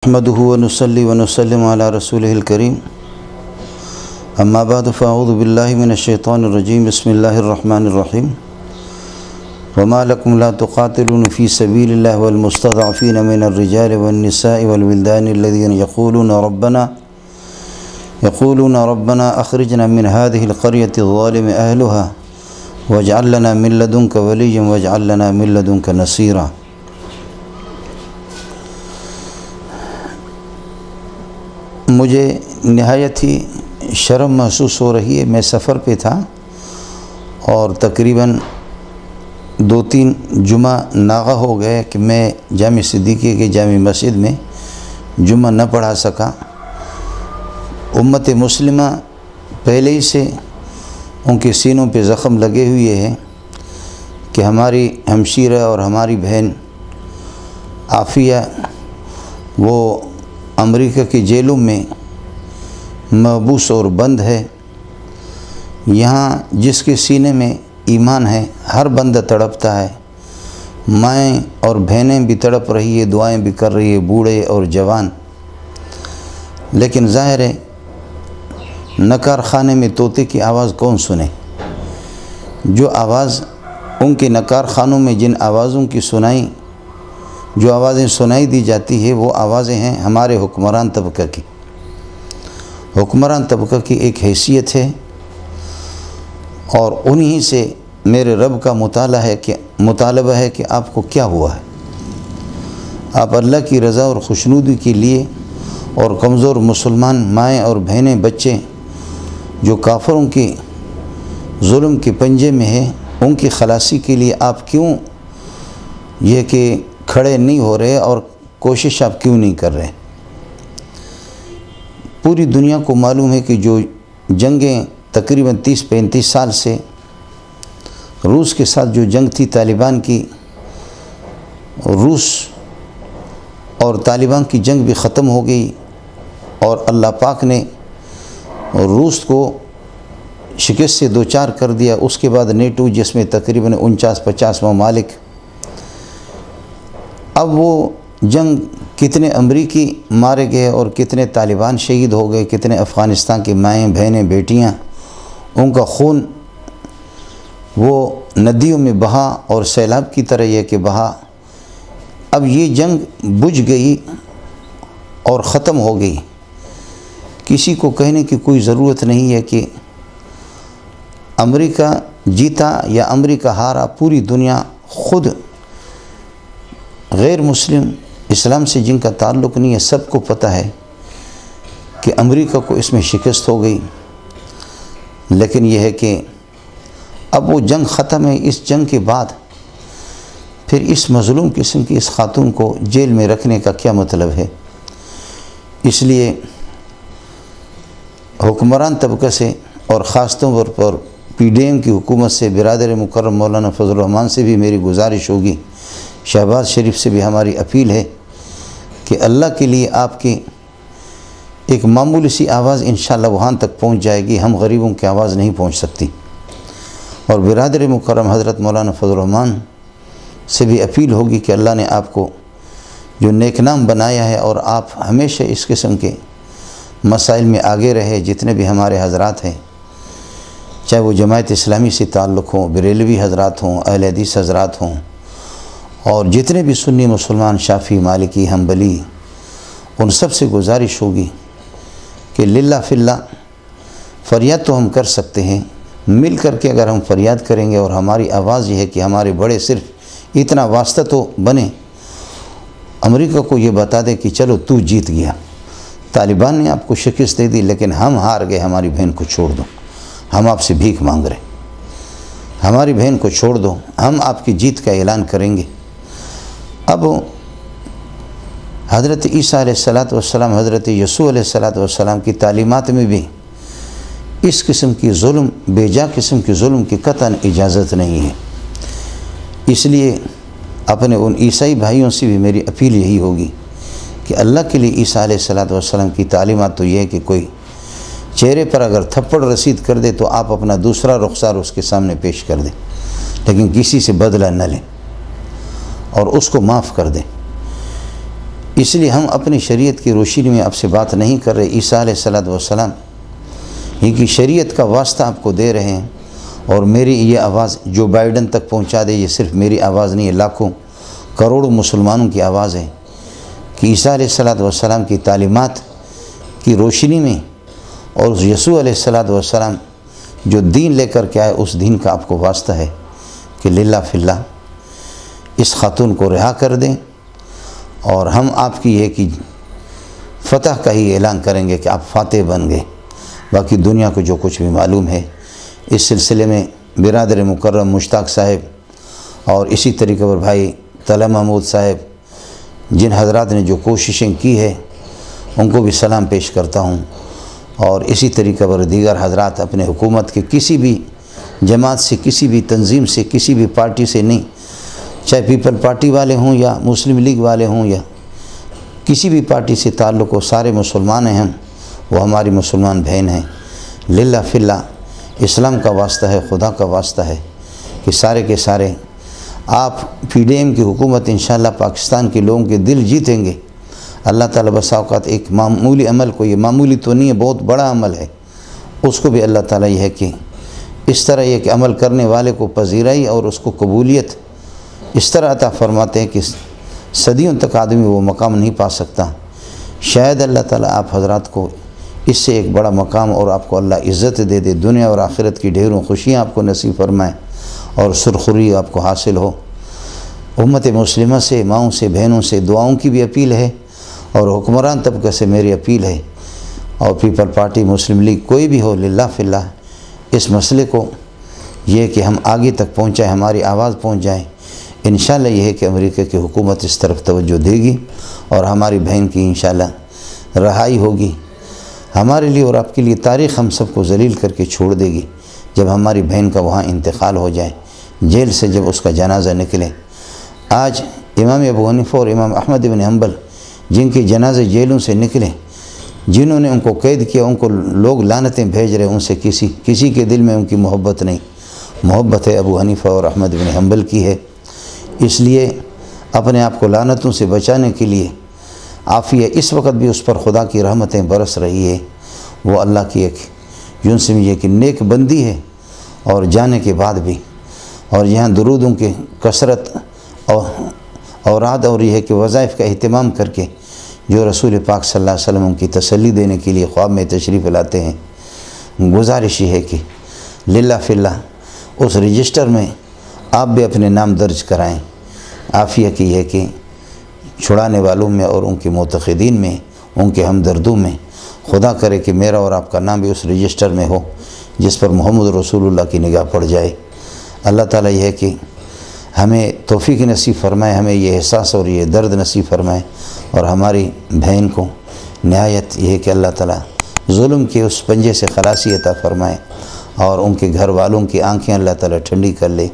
अहमदुहु व नुसल्ली व नुसल्लिमु अला रसूलिहिल करीम अम्मा बाद फ़अऊज़ु बिल्लाहि मिनश शैतानिर रजीम बिस्मिल्लाहिर रहमानिर रहीम वमा लकुम ला तुक़ातिलूना फ़ी सबीलिल्लाहि वल मुस्तज़अफ़ीना मिनर रिजालि वन निसाइ वल विल्दानि अल्लज़ीना यक़ूलूना रब्बना अख़रिजना मिन हाज़िहिल क़रयति ज़ालिमि अहलुहा वजअल लना मिन लदुनका वलिय्यन वजअल लना मिन लदुनका नसीरा। मुझे नहायत ही शर्म महसूस हो रही है। मैं सफ़र पे था और तकरीबन 2-3 जुमा नागा हो गए कि मैं जामी सिद्दीक़ी के जामी मस्जिद में जुमा न पढ़ा सका। उम्मत मुस्लिमा पहले ही से उनके सीनों पे ज़ख़म लगे हुए हैं कि हमारी हमशीरा और हमारी बहन आफ़िया वो अमेरिका की जेलों में महबूस और बंद है। यहाँ जिसके सीने में ईमान है हर बंदा तड़पता है। माएँ और बहनें भी तड़प रही है, दुआएं भी कर रही है, बूढ़े और जवान। लेकिन ज़ाहिर है नकार खाने में तोते की आवाज़ कौन सुने। जो आवाज़ उनके नकार खानों में जिन आवाज़ों की जो आवाज़ें सुनाई दी जाती है वो आवाज़ें हैं हमारे हुक्मरान तबका की। हुक्मरान तबका की एक हैसियत है और उन्हीं से मेरे रब का मुतालबा है कि आपको क्या हुआ है। आप अल्लाह की रज़ा और खुशनुदी के लिए और कमज़ोर मुसलमान माएँ और बहनें बच्चे जो काफरों की जुल्म के पंजे में है उनकी खलासी के लिए आप क्यों ये कि खड़े नहीं हो रहे और कोशिश आप क्यों नहीं कर रहे। पूरी दुनिया को मालूम है कि जो जंगें तकरीबन 30-35 साल से रूस के साथ जो जंग थी तालिबान की, रूस और तालिबान की जंग भी ख़त्म हो गई और अल्लाह पाक ने रूस को शिकस्त से दो चार कर दिया। उसके बाद नेटो जिसमें तकरीबन 49-50 ममालिक। अब वो जंग कितने अमरीकी मारे गए और कितने तालिबान शहीद हो गए, कितने अफ़गानिस्तान की माएँ बहनें बेटियाँ, उनका खून वो नदियों में बहा और सैलाब की तरह यह कि बहा। अब ये जंग बुझ गई और ख़त्म हो गई। किसी को कहने की कोई ज़रूरत नहीं है कि अमेरिका जीता या अमेरिका हारा। पूरी दुनिया खुद गैर मुस्लिम इस्लाम से जिनका ताल्लुक़ नहीं है सबको पता है कि अमेरिका को इसमें शिकस्त हो गई। लेकिन यह है कि अब वो जंग ख़त्म है। इस जंग के बाद फिर इस मज़लूम किस्म की इस खातून को जेल में रखने का क्या मतलब है। इसलिए हुक्मरान तबका से और ख़ास तौर पर PDM की हुकूमत से बिरादर मुकर्रम मौलाना फजल रहमान से भी मेरी गुजारिश होगी, शहबाज शरीफ से भी हमारी अपील है कि अल्लाह के लिए आपकी एक मामूली सी आवाज़ इंशाअल्लाह वहाँ तक पहुँच जाएगी। हम गरीबों की आवाज़ नहीं पहुँच सकती। और बिरादर मुकर्रम हज़रत मौलाना फजल रहमान से भी अपील होगी कि अल्लाह ने आपको जो नेकनाम बनाया है और आप हमेशा इस किस्म के मसाइल में आगे रहे। जितने भी हमारे हजरात हैं, चाहे वो जमायत इस्लामी से ताल्लुक़ हों, बरेलवी हजरात हों, अहले हदीस हजरात हों, और जितने भी सुन्नी मुसलमान शाफ़ी मालिकी हम्बली, उन सब से गुजारिश होगी कि लिल्लाह फिल्लाह फ़रियाद तो हम कर सकते हैं। मिल कर के अगर हम फ़रियाद करेंगे और हमारी आवाज़ ये है कि हमारे बड़े सिर्फ इतना वास्ता तो बने, अमेरिका को ये बता दे कि चलो तू जीत गया, तालिबान ने आपको शिकस्त दे दी लेकिन हम हार गए, हमारी बहन को छोड़ दो, हम आपसे भीख मांग रहे, हमारी बहन को छोड़ दो, हम आपकी जीत का ऐलान करेंगे। अब हज़रत ईसा अलैहिस्सलातु वस्सलाम, हज़रत यसू अलैहिस्सलातु वस्सलाम की तालीमात में भी इस किस्म की जुल्म, बेजा किस्म की जुल्म की कतन इजाज़त नहीं है। इसलिए अपने उन ईसाई भाइयों से भी मेरी अपील यही होगी कि अल्लाह के लिए ईसा अलैहिस्सलातु वस्सलाम की तालीमात तो ये है कि कोई चेहरे पर अगर थप्पड़ रसीद कर दे तो आप अपना दूसरा रुखसार उसके सामने पेश कर दें, लेकिन किसी से बदला न लें और उसको माफ़ कर दें। इसलिए हम अपनी शरीयत की रोशनी में आपसे बात नहीं कर रहे। ईसा अलैहिस्सलाम ही की शरीयत का वास्ता आपको दे रहे हैं। और मेरी ये आवाज़ जो बाइडन तक पहुंचा दे, ये सिर्फ मेरी आवाज़ नहीं है, लाखों करोड़ों मुसलमानों की आवाज़ है कि ईसा अलैहिस्सलाम की तालीमात की रोशनी में और यसू अलैहिस्सलाम जो दीन लेकर के आए उस दीन का आपको वास्ता है कि लिल्लाह फिल्लाह इस खातून को रिहा कर दें। और हम आपकी ये कि फ़तह का ही ऐलान करेंगे कि आप फ़ातेह बन गए। बाकी दुनिया को जो कुछ भी मालूम है इस सिलसिले में बिरादर मुकर्रम मुश्ताक साहब और इसी तरीके पर भाई तला महमूद साहब जिन हजरात ने जो कोशिशें की है उनको भी सलाम पेश करता हूँ। और इसी तरीके पर दीगर हजरात अपने हुकूमत के किसी भी जमात से, किसी भी तंजीम से, किसी भी पार्टी से नहीं, चाहे पीपल पार्टी वाले हों या मुस्लिम लीग वाले हों या किसी भी पार्टी से ताल्लुक़ हो, सारे मुसलमान हैं हम, वो हमारी मुसलमान बहन हैं। लिल्लाह फिल्लाह इस्लाम का वास्ता है, खुदा का वास्ता है कि सारे के सारे आप PDM की हुकूमत इंशाअल्लाह पाकिस्तान के लोगों के दिल जीतेंगे। अल्लाह ताला बसा औक़ात एक मामूली अमल को, ये मामूली तो नहीं है, बहुत बड़ा अमल है, उसको भी अल्लाह ताला यह है कि इस तरह यह कि अमल करने वाले को पजीराई और उसको कबूलियत इस तरह अता फरमाते हैं कि सदियों तक आदमी वो मकाम नहीं पा सकता। शायद अल्लाह ताला आप हजरात को इससे एक बड़ा मकाम और आपको अल्लाह इज़्ज़त दे दे, दुनिया और आखिरत की ढेरों खुशियाँ आपको नसीब फरमाए और सुरखुरी आपको हासिल हो। उम्मत मुस्लिमा से, माँओं से, बहनों से दुआओं की भी अपील है और हुक्मरान तबके से मेरी अपील है और पीपल पार्टी, मुस्लिम लीग, कोई भी हो, लिल्लाह फिल्लाह इस मसले को ये कि हम आगे तक पहुँचाएँ, हमारी आवाज़ पहुँच जाए। इंशाअल्लाह यह है कि अमेरिका की हुकूमत इस तरफ तवज्जो देगी और हमारी बहन की इंशाअल्लाह रहाई होगी। हमारे लिए और आपके लिए तारीख़ हम सबको जलील करके छोड़ देगी जब हमारी बहन का वहाँ इंतकाल हो जाए, जेल से जब उसका जनाज़ा निकले। आज इमाम अबू हनीफा और इमाम अहमद इब्न हंबल जिनके जनाज़े जेलों से निकले, जिन्होंने उनको कैद किया, उनको लोग लानतें भेज रहे, उनसे किसी के दिल में उनकी मोहब्बत नहीं। मोहब्बत है अबू हनीफा और अहमद इब्न हंबल की है। इसलिए अपने आप को लानतों से बचाने के लिए आफ़िया इस वक्त भी उस पर खुदा की रहमतें बरस रही है। वो अल्लाह की एक यूं समझिए कि नेक बंदी है और जाने के बाद भी। और यहाँ दुरूदों की कसरत और औराद और यह है कि वज़ाइफ का अहतमाम करके जो रसूल पाक सल्लल्लाहु अलैहि वसल्लम की तसल्ली देने के लिए ख्वाब में तशरीफ़ लाते हैं। गुजारिश है कि लिल्लाह फिल्लाह उस रजिस्टर में आप भी अपने नाम दर्ज कराएँ। आफ़िया की है कि छुड़ाने वालों में और उनके मुतक़िदीन में, उनके हमदर्दों में खुदा करे कि मेरा और आपका नाम भी उस रजिस्टर में हो जिस पर मोहम्मद रसूलुल्लाह की निगाह पड़ जाए। अल्लाह ताला यह है कि हमें तौफ़ीक़ नसीब फरमाए, हमें ये एहसास और ये दर्द नसीब फरमाए और हमारी बहन को नहायत यह है कि अल्लाह ताला जुल्म के उस पंजे से खलासी अता फरमाए और उनके घर वालों की आँखें अल्लाह ताला ठंडी कर ले।